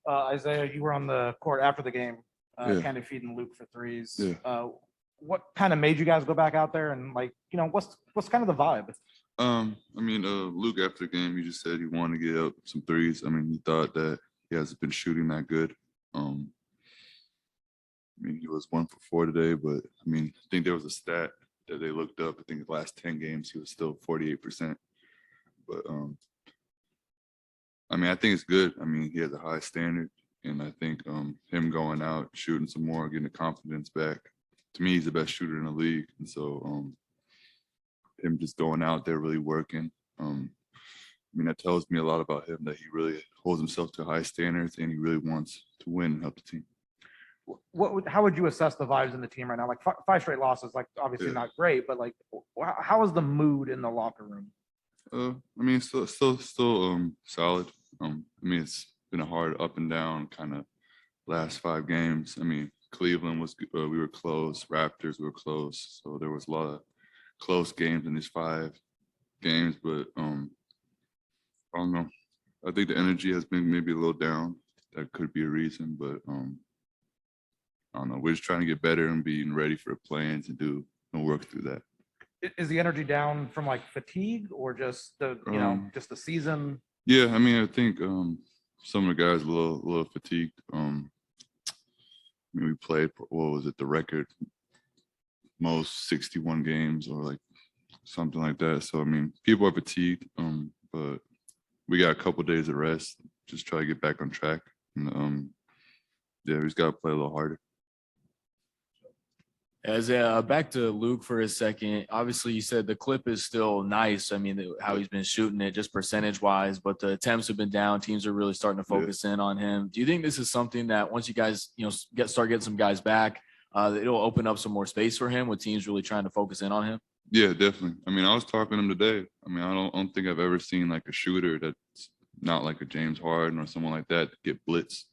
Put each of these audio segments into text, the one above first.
Isaiah, you were on the court after the game, Yeah. kind of feeding Luke for threes. Yeah. What kind of made you guys go back out there and what's kind of the vibe? Luke after the game, he just said he wanted to get up some threes. He thought that he hasn't been shooting that good. He was 1 for 4 today, but I think there was a stat that they looked up. I think the last 10 games he was still 48%. But I think it's good. He has a high standard, and I think him going out, shooting some more, getting the confidence back. To me, he's the best shooter in the league, and so him just going out there really working. That tells me a lot about him, that he really holds himself to high standards and he really wants to win and help the team. How would you assess the vibes in the team right now? Like 5 straight losses, like obviously not great, but like how is the mood in the locker room? It's still solid. It's been a hard up and down kind of last 5 games. Cleveland was we were close, Raptors were close, so there was a lot of close games in these 5 games, but I don't know. I think the energy has been maybe a little down. That could be a reason, but I don't know. We're just trying to get better and being ready for plans and do and work through that. Is the energy down from like fatigue or just the just the season? Yeah, I think some of the guys a little fatigued. We played, what was it, the record most 61 games or like something like that. So people are fatigued, but we got a couple days of rest. Just try to get back on track, and we just got to play a little harder. As back to Luke for a second, obviously you said the clip is still nice. How he's been shooting it just percentage wise, but the attempts have been down. Teams are really starting to focus in on him. Do you think this is something that once you guys, start getting some guys back, it'll open up some more space for him with teams really trying to focus in on him? Yeah, definitely. I was talking to him today. I don't think I've ever seen like a shooter that's not like a James Harden or someone like that get blitzed.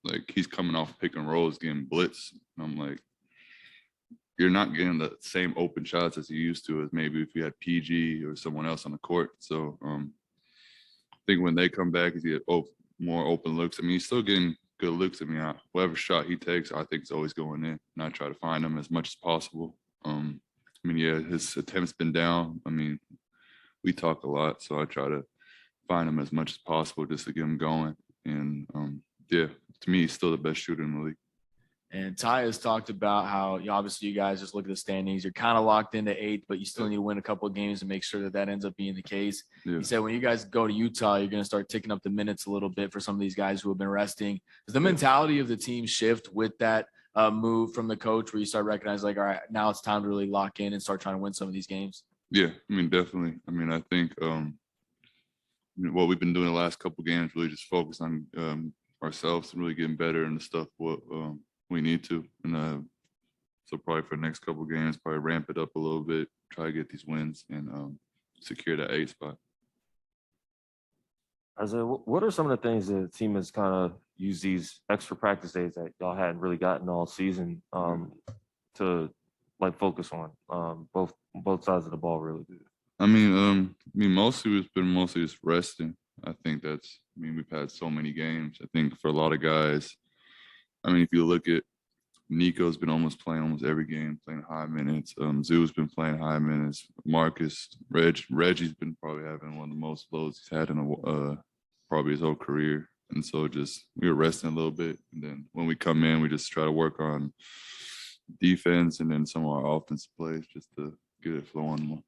Like he's coming off pick and rolls, getting blitzed. And I'm like, you're not getting the same open shots as you used to, as maybe if you had PG or someone else on the court. So I think when they come back, he's get more open looks. He's still getting good looks. Whatever shot he takes, I think it's always going in. And I try to find him as much as possible. His attempts been down. We talk a lot, so I try to find him as much as possible just to get him going. And to me, he's still the best shooter in the league. And Ty has talked about how obviously you guys just look at the standings. You're kind of locked into 8th, but you still need to win a couple of games to make sure that ends up being the case. Yeah. He said when you guys go to Utah, you're going to start ticking up the minutes a little bit for some of these guys who have been resting. Does the mentality of the team shift with that move from the coach where you start recognizing like, all right, now it's time to really lock in and start trying to win some of these games? Yeah, definitely. I think what we've been doing the last couple of games really just focus on ourselves and really getting better and the stuff what we need to. And so probably for the next couple of games, probably ramp it up a little bit, try to get these wins and secure that 8th spot. Isaiah, what are some of the things the team has kind of used these extra practice days that y'all hadn't really gotten all season to like focus on both sides of the ball really good? Mostly it's been just resting. I think that's, we've had so many games. I think for a lot of guys, if you look at Nico's been playing almost every game, playing high minutes. Zoo's been playing high minutes. Marcus, Reggie's been probably having one of the most loads he's had in probably his whole career. And so we were resting a little bit. And then when we come in, we just try to work on defense and then some of our offensive plays just to get it flowing more.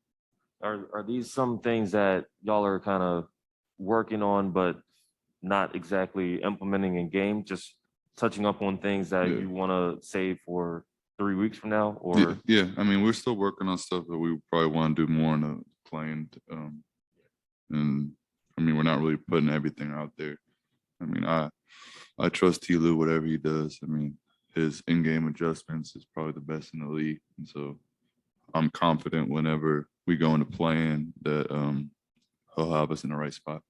Are these some things that y'all are kind of working on, but not exactly implementing in game? Just touching up on things that you want to save for 3 weeks from now? Or we're still working on stuff that we probably want to do more in the playing. And we're not really putting everything out there. I trust T. Lue, whatever he does. His in-game adjustments is probably the best in the league. And so I'm confident whenever we go into playing that he'll have us in the right spot.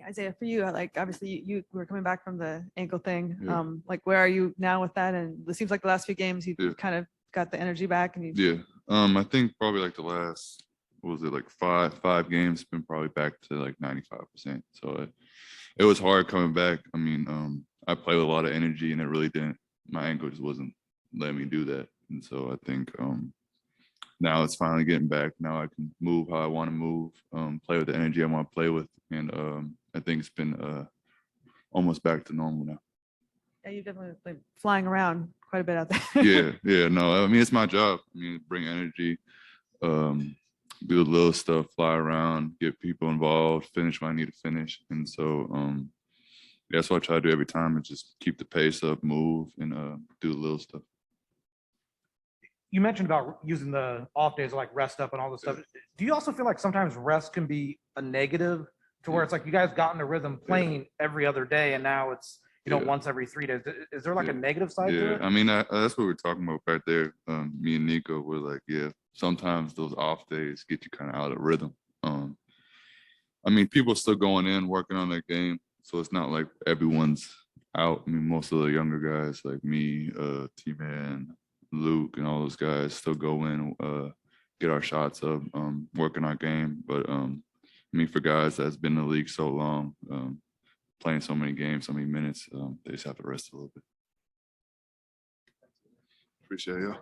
Isaiah, for you, like obviously you were coming back from the ankle thing. Like where are you now with that? And it seems like the last few games you've kind of got the energy back. And I think probably like the last what was it, like five games, been probably back to like 95%. So it was hard coming back. I mean, I played with a lot of energy and it really didn't, my ankle just wasn't letting me do that. And so I think now it's finally getting back. Now I can move how I want to move, play with the energy I want to play with. And I think it's been almost back to normal now. Yeah, you've definitely been flying around quite a bit out there. Yeah, no, I mean, it's my job. I mean, bring energy, do the little stuff, fly around, get people involved, finish what I need to finish. And so that's what I try to do every time, is just keep the pace up, move, and do the little stuff. You mentioned about using the off days to like rest up and all this stuff. Do you also feel like sometimes rest can be a negative to where it's like you guys got in a rhythm playing every other day and now it's, you know, once every 3 days? Is there like a negative side to it? I mean, that's what we're talking about right there. Me and Nico were like, sometimes those off days get you kind of out of rhythm. I mean, people are still going in, working on their game. So it's not like everyone's out. I mean, most of the younger guys like me, T-Man, Luke, and all those guys still go in, get our shots up, working our game. But I mean, for guys that's been in the league so long, playing so many games, so many minutes, they just have to rest a little bit. Appreciate you.